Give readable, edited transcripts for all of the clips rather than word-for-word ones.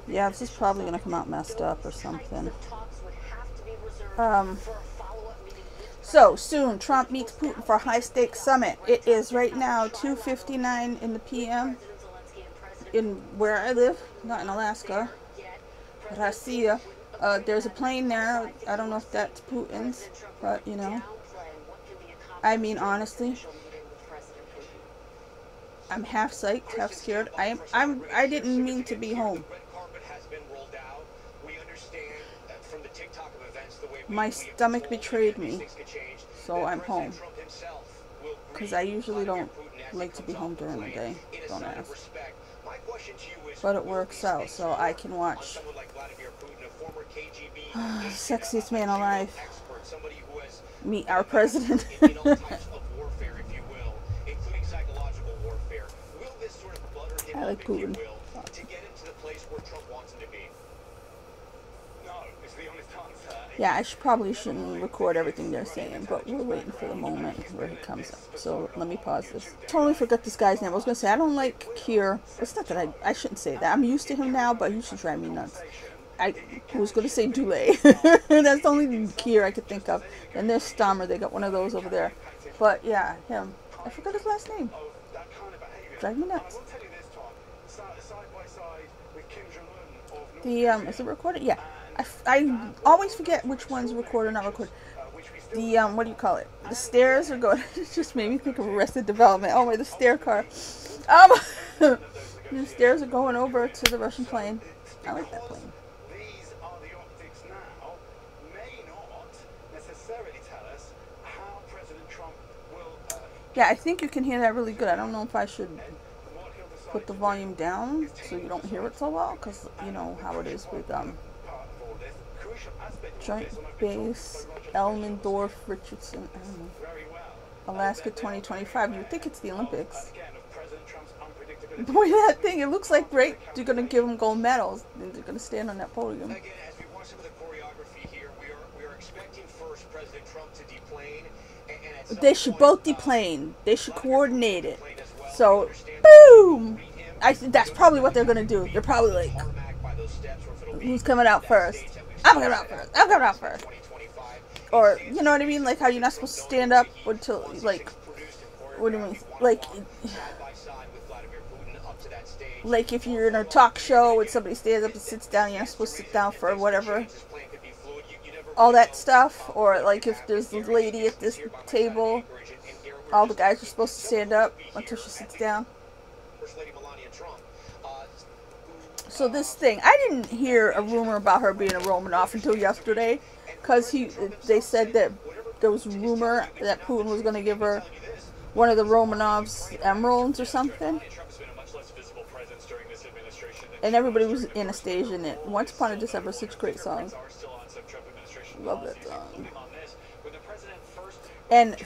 Yeah, this is probably going to come out messed up or something. So soon, Trump meets Putin for high-stakes summit. It is right now 2:59 in the p.m. in where I live, not in Alaska, Russia. There's a plane there. I don't know if that's Putin's, but you know, I mean, honestly, I'm half psyched, half scared. I didn't mean to be home. My stomach betrayed me, so I'm home. Because I usually don't like to be home during the day. Don't ask. But it works out, so I can watch Sexiest Man Alive meet our president. I like Putin. Yeah, I probably shouldn't record everything they're saying, but we're waiting for the moment where he comes up. So let me pause this. Totally forgot this guy's name. I was going to say, I don't like Kier. It's not that I shouldn't say that. I'm used to him now, but he should drive me nuts. I was going to say Dulé. That's the only Kier I could think of. And there's Stammer. They got one of those over there. But yeah, him. I forgot his last name. Drive me nuts. Is it recorded? Yeah. I always forget which one's recorded or not recorded. The, what do you call it? The stairs are going, it just made me think of Arrested Development. Oh my, the stair car. The stairs are going over to the Russian plane. I like that plane. Yeah, I think you can hear that really good. I don't know if I should put the volume down so you don't hear it so well, because you know how it is with Joint Base, Elmendorf, Richardson, I don't know. Alaska 2025. You would think it's the Olympics. Boy, that thing, it looks like great. They're going to give them gold medals. And they're going to stand on that podium. They should both deplane. They should coordinate it. So, boom! I think that's probably what they're going to do. They're probably like, who's coming out first? I'm coming out first. I'm coming out first. Or, you know what I mean? Like how you're not supposed to stand up until, like, what do you mean? Like if you're in a talk show and somebody stands up and sits down, you're not supposed to sit down for whatever. All that stuff. Or like if there's a lady at this table, all the guys are supposed to stand up until she sits down. So this thing, I didn't hear a rumor about her being a Romanov until yesterday, because they said that there was a rumor that Putin was going to give her one of the Romanov's emeralds or something. And everybody was Anastasia in it. Once Upon a December, such a great song. Love that song. And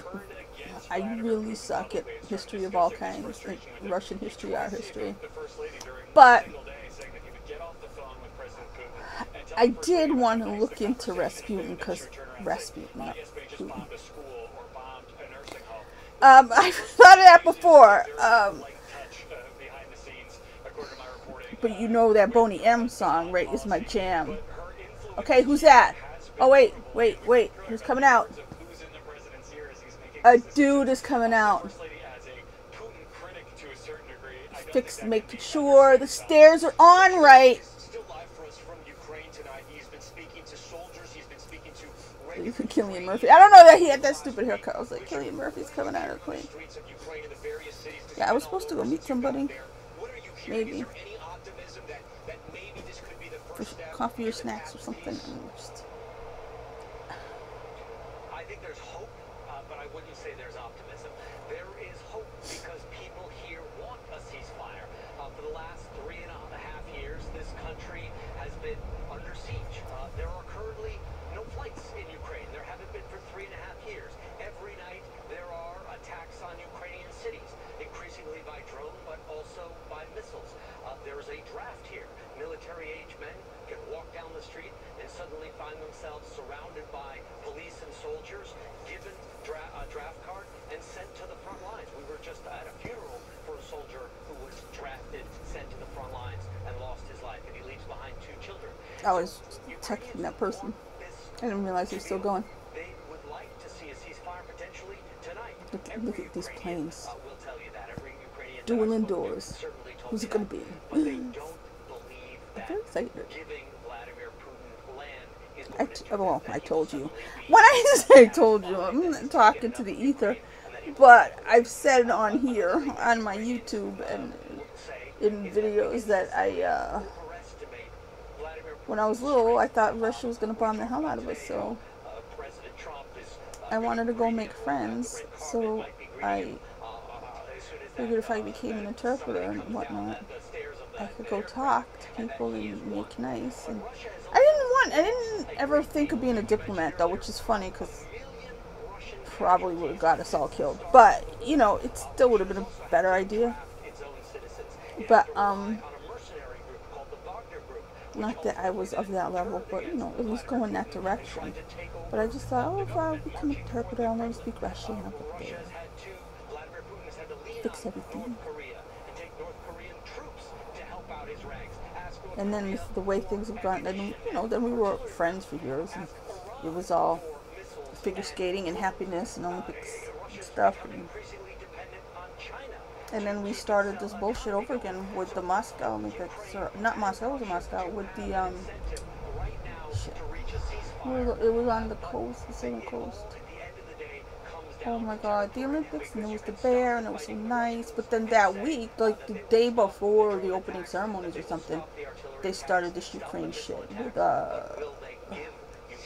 I really suck at history of all kinds, like Russian history, art history. But I did want to look into Rasputin, because Rasputin, not Putin. I've thought of that before. But you know that Boney M song, right, is my jam. Okay, who's that? Oh, wait. Who's coming out? A dude is coming out. Making sure the stairs are on right. Cillian Murphy. I don't know that he had that stupid haircut. I was like, Cillian Murphy's coming out of the plane. Yeah, I was supposed to go meet somebody. Maybe. For coffee or snacks or something. I think there's hope, but I wouldn't say there's optimism. There is hope because people here want a ceasefire. For the last 3.5 years, this country has been under siege. There are currently no flights in Ukraine. There haven't been for 3.5 years. Every night there are attacks on Ukrainian cities, increasingly by drone, but also by missiles. There is a draft here. Military-age men can walk down the street and suddenly find themselves surrounded by police and soldiers, given a draft card, and I was texting that person. I didn't realize he was still going. They would like to see a ceasefire potentially tonight. Look at these planes. Will tell you that every Ukrainian Dual indoors. Who's it going to be? but they don't believe I'm that very excited. giving Vladimir Putin land is going to Well, I told you. When I say I told you, I'm talking to the ether. But I've said on here, on my YouTube and in videos that when I was little, I thought Russia was going to bomb the hell out of us. So I wanted to go make friends. So I figured if I became an interpreter and whatnot, I could go talk to people and make nice. And I didn't ever think of being a diplomat though, which is funny because probably would have got us all killed. But you know, it still would have been a better idea. But not that I was of that level, but you know, it was going that direction. But I just thought, oh, if I become an interpreter, I'll never speak Russian. I'll get there. Fix everything. And then the way things have gone, then you know, then we were friends for years, and it was all figure skating and happiness and Olympics and stuff. And then we started this bullshit over again with the Moscow Olympics, or not Moscow, it wasn't Moscow, with the shit. It was on the coast, the southern coast. Oh my god, the Olympics, and there was the bear, and it was so nice. But then that week, like the day before the opening ceremonies or something, they started this Ukraine shit with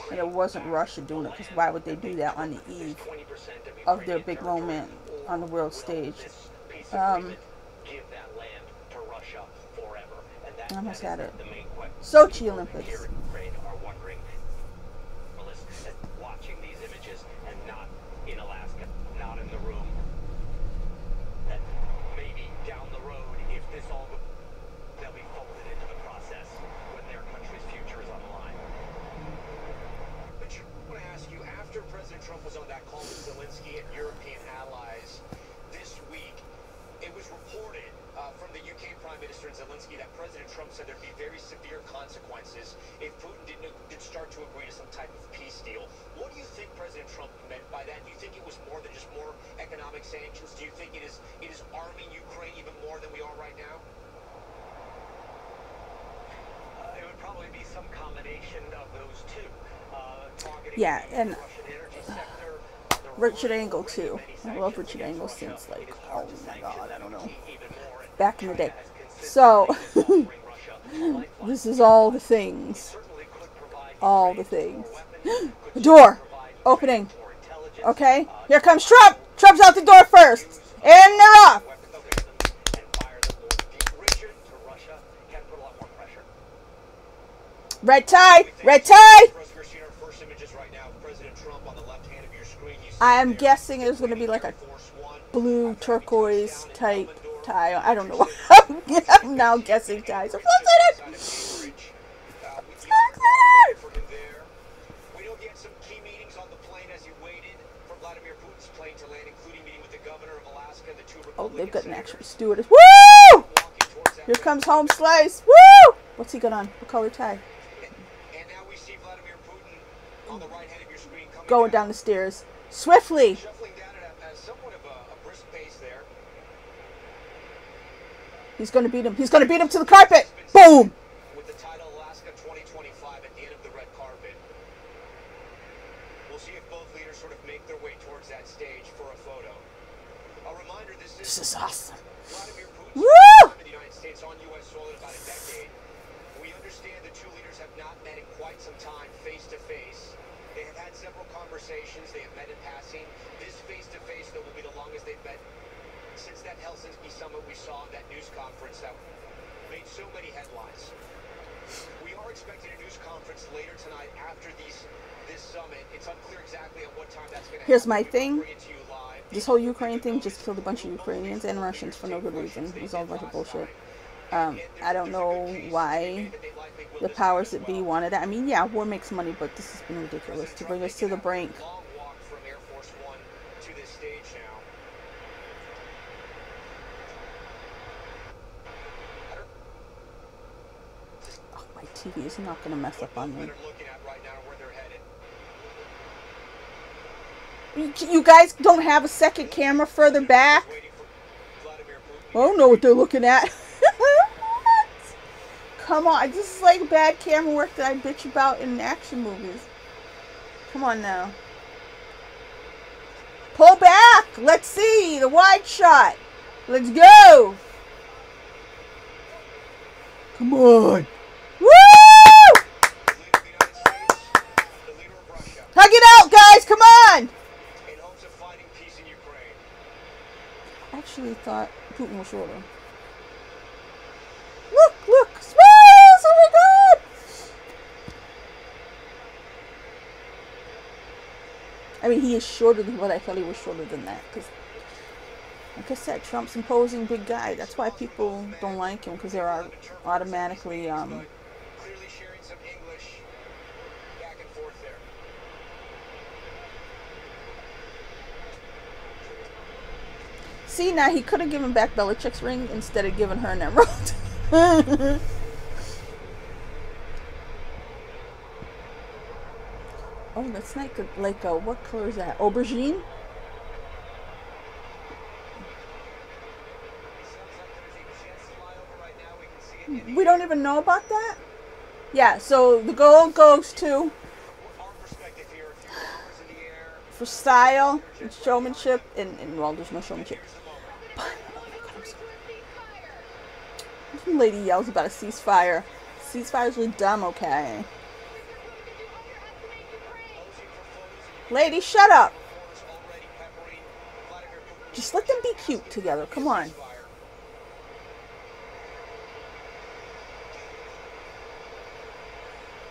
and it wasn't Russia doing it, because why would they do that on the eve of their big moment on the world stage? I almost had it. Sochi Olympics. Watching these images and not in Alaska, not in the room. That maybe down the road, if this all goes, they'll be folded into the process when their country's future is on the line. But I want to ask you, after President Trump was on that call with Zelensky and European allies this week, it was reported from the UK Prime Minister and Zelensky that President Trump said there'd be very severe consequences if Putin did start to agree to some type of peace deal. What do you think President Trump meant by that? Do you think it was more than just more economic sanctions? Do you think it is arming Ukraine even more than we are right now? It would probably be some combination of those two. Yeah, and Richard Engel too. I love Richard Engel since like, oh my god, I don't know, back in the day. So this is all the things. All the things. The door opening. Okay, here comes Trump. Trump's out the door first, and they're off. Red tie, red tie. I am guessing it's going to be like a blue turquoise type tie. I don't know. I'm now guessing ties. I'm so excited. We know he had some key meetings on the plane as he waited for Vladimir Putin's plane to land, including meeting with the governor of Alaska and the two Republican. Oh, they've got an actual stewardess. Woo! Here comes Home Slice. Woo! What's he got on? What color tie? And now we see Vladimir Putin on the right hand of your screen going down the stairs swiftly. Shuffling down at somewhat of a brisk pace there. He's going to beat him. He's going to beat him to the carpet. Boom! With the title Alaska 2025 at the end of the red carpet. We'll see if both leaders sort of make their way towards that stage for a photo. A reminder, this is awesome. Vladimir Putin's Woo! time in the United States on U.S. soil in about a decade. We understand the two leaders have not met in quite some time face to face. They have had several conversations. They have met in passing. This face-to-face, though, will be the longest they've met since that Helsinki summit we saw in that news conference that made so many headlines. We are expecting a news conference later tonight after this summit. It's unclear exactly at what time that's going to happen. Here's my thing. This whole Ukraine thing just killed a bunch of Ukrainians and Russians for no good reason. It was all a bunch of bullshit. I don't know why the powers that be wanted it. I mean, yeah, war makes money, but this has been ridiculous to bring us to the brink. TV is not going to mess up on me. You guys don't have a second camera further back? I don't know what they're looking at. Come on, this is like bad camera work that I bitch about in action movies. Come on now. Pull back! Let's see the wide shot. Let's go! Come on! Woo! Hug it out, guys! Come on! I actually thought Putin was shorter. Look! Look! Smiles! Oh my God! I mean, he is shorter than what I thought he was shorter than that. Because, like I said, Trump's imposing big guy. That's why people don't like him, because they're automatically clearly sharing some English back and forth there. See, now he could have given back Belichick's ring instead of giving her an emerald. Oh, that's like what color is that? Aubergine? We don't even know about that? Yeah, so the gold goes to for style and showmanship, and well, there's no showmanship. But, oh my God, I'm sorry. Some lady yells about a ceasefire. Ceasefire's really dumb, okay? Lady, shut up! Just let them be cute together, come on.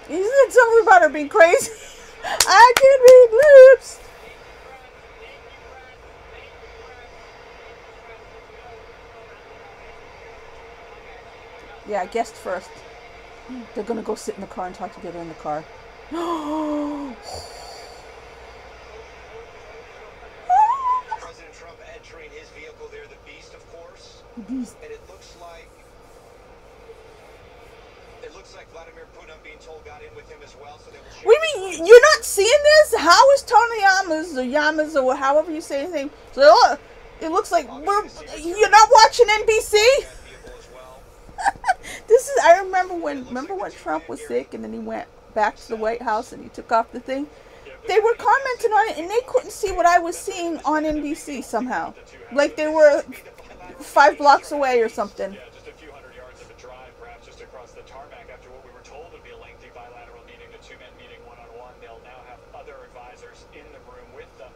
You said something about her being crazy. I can read lips. Yeah, guest first. They're gonna go sit in the car and talk together in the car. President Trump entering his vehicle there, the Beast, of course. The Beast. And it looks like Vladimir Putin, being told, got in with him as well. So they will share. What do you mean? You're not seeing this? How is Tony Yamas or however you say his name? So it looks like you're not watching NBC. This is. I remember when Trump was sick and then he went back to the White House and he took off the thing. They were commenting on it and they couldn't see what I was seeing on NBC somehow. Like they were 5 blocks away or something. Yeah, just a few hundred yards of a drive, perhaps just across the tarmac after what we were told would be a lengthy bilateral meeting, a two-man meeting one-on-one. They'll now have other advisors in the room with them.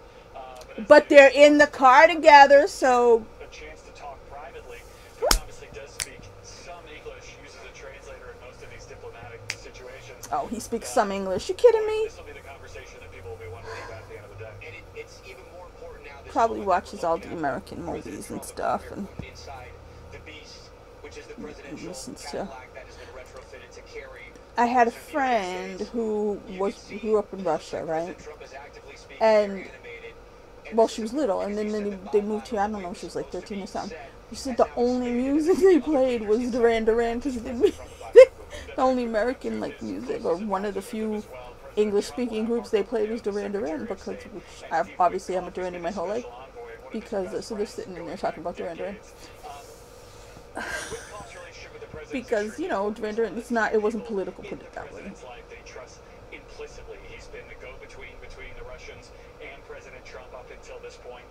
But they're in the car together, so... A chance to talk privately. Putin obviously does speak some English, uses a translator in most of these diplomatic situations. Oh, he speaks some English. You kidding me? This will be the conversation that people will be wondering about at the end of the day. And it's even more important now. Probably watches all the American movies and stuff and listens to. I had a friend who grew up in Russia, right? And well, she was little, and then they moved here. I don't know, she was like 13 or something. She said the only music they played was Duran Duran because the only American like music, or one of the few English-speaking groups they played was Duran Duran, because which I've obviously haven't Duran in my whole life, because so they're sitting in there talking about Duran Duran. Because you know Duran Duran, it wasn't political, put it that way. Implicitly, he's been the go-between between the Russians and President Trump up until this point.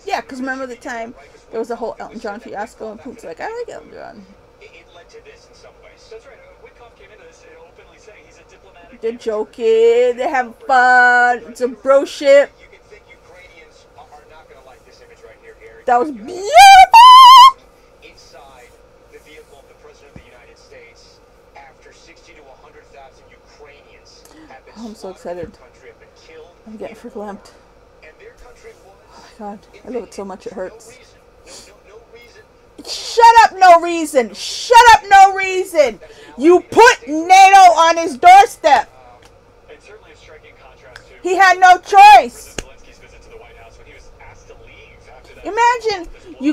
Yeah, because remember the time there was a whole Elton John fiasco, and Putin's like, I like Elton John. It led to this in some ways. That's right. Witkoff came into this openly saying he's a diplomatic. They're joking. They're having fun. It's a bro ship. You can think Ukrainians are not going to like this image right here, Gary. That was beautiful. Inside the vehicle of the President of the United States, after 60 to 100,000 Ukrainians have been I'm so excited. I'm getting verklempt. Oh my God, I love it so much it hurts. Shut up, no reason. Shut up, no reason. You put NATO on his doorstep. He had no choice. Imagine you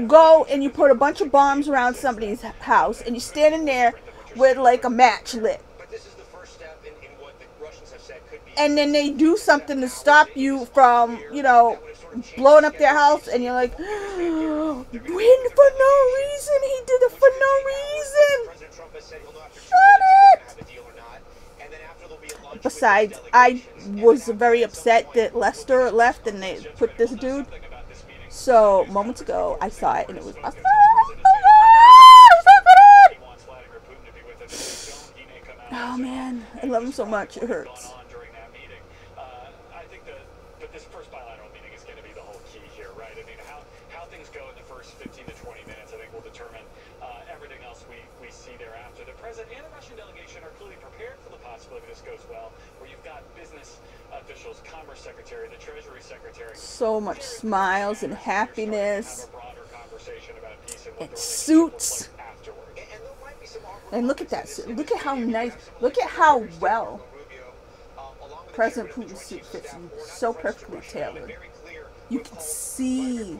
go and you put a bunch of bombs around somebody's house and you're standing there with like a match lit. And then they do something to stop you from, you know, blowing up their house, and you're like, when for no reason? He did it for no reason. Shut it. Besides, I was very upset that Lester left and they put this dude. So moments ago, I saw it and it was awesome. Oh man, I love him so much. It hurts. But this first bilateral meeting is going to be the whole key here, right? I mean, how things go in the first 15 to 20 minutes, I think, will determine everything else we see thereafter. The president and the Russian delegation are clearly prepared for the possibility this goes well, where you've got business officials, Commerce Secretary, the Treasury Secretary. So much smiles and happiness and suits. And look at that suit. Look at how nice. Look at how well President Putin's suit fits him. So perfectly tailored. You can see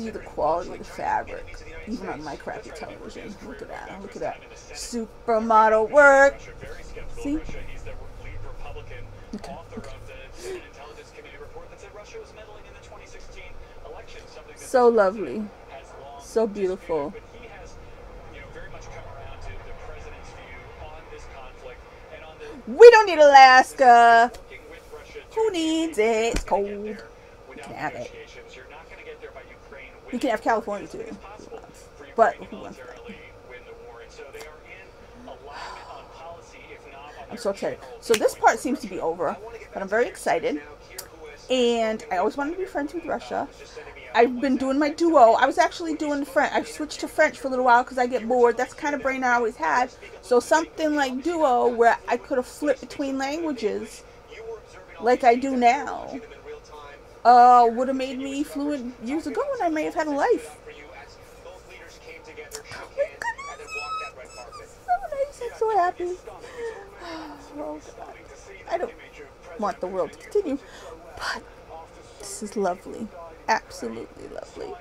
the quality of the fabric, even on my crappy television. Look at that. Look at that. Supermodel work. See? Okay. So lovely. So beautiful. We don't need Alaska. Who needs it? It's cold. We can have it. We can have California too. But who wants that? I'm so excited. So this part seems to be over, but I'm very excited. And I always wanted to be friends with Russia. I've been doing my duo. I was actually doing French. I switched to French for a little while because I get bored. That's the kind of brain I always had. So something like duo where I could have flipped between languages like I do now would have made me fluent years ago, and I may have had a life. Oh my goodness. So nice. I'm so happy. Oh God. I don't want the world to continue, but this is lovely. Absolutely lovely.